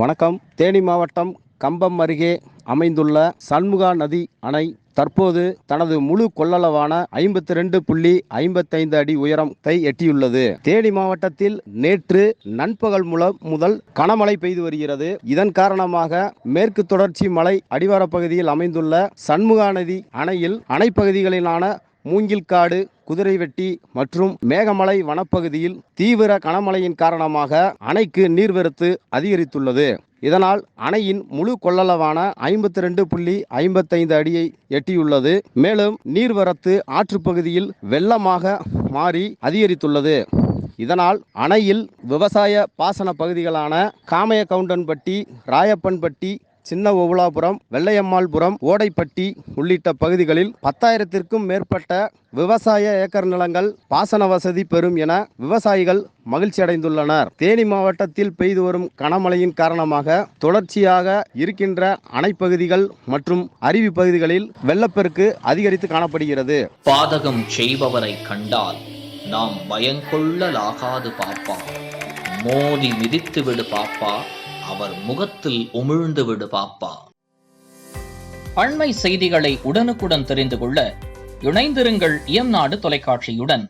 வணக்கம். தேனி மாவட்டம் கம்பம் அருகே அமைந்துள்ள சண்முகா நதி அணை தற்போது தனது முழு கொள்ளளவான 52.55 அடி உயரத்தை எட்டியுள்ளது. தேனி மாவட்டத்தில் நேற்று நண்பகல் முதல் கனமழை பெய்து வருகிறது. இதன் காரணமாக மேற்கு தொடர்ச்சி மலை அடிவார பகுதியில் அமைந்துள்ள சண்முகா நதி அணையில் அணைப்பகுதிகளிலான மூங்கில்காடு, குதிரைவெட்டி மற்றும் மேகமலை வனப்பகுதியில் தீவிர கனமழையின் காரணமாக அணைக்கு நீர்வரத்து அதிகரித்துள்ளது. இதனால் அணையின் முழு கொள்ளளவான 52.55 அடியை எட்டியுள்ளது. மேலும் நீர்வரத்து ஆற்றுப்பகுதியில் வெள்ளமாக மாறி அதிகரித்துள்ளது. இதனால் அணையில் விவசாய பாசன பகுதிகளான காமையகவுண்டன்பட்டி, ராயப்பன்பட்டி, சின்ன ஒவுலாபுரம், வெள்ளையம்மாள்புரம், ஓடைப்பட்டி உள்ளிட்ட பகுதிகளில் 10,000க்கும் மேற்பட்ட விவசாய ஏக்கர் நிலங்கள் பாசன வசதி பெறும் என விவசாயிகள் மகிழ்ச்சி அடைந்துள்ளனர். தேனி மாவட்டத்தில் பெய்து வரும் கனமழையின் காரணமாக தொடர்ச்சியாக இருக்கின்ற அணைப்பகுதிகள் மற்றும் அருவி பகுதிகளில் வெள்ளப்பெருக்கு அதிகரித்து காணப்படுகிறது. பாதகம் செய்பவரை கண்டால் நாம் பயங்கொள்ளலாகாது பாப்பா, மோதி மிதித்து விடு பாப்பா, அவர் முகத்தில் உமிழ்ந்து விடு பாப்பா. அண்மை செய்திகளை உடனுக்குடன் தெரிந்து கொள்ள இணைந்திருங்கள் இயம்நாடு தொலைக்காட்சியுடன்.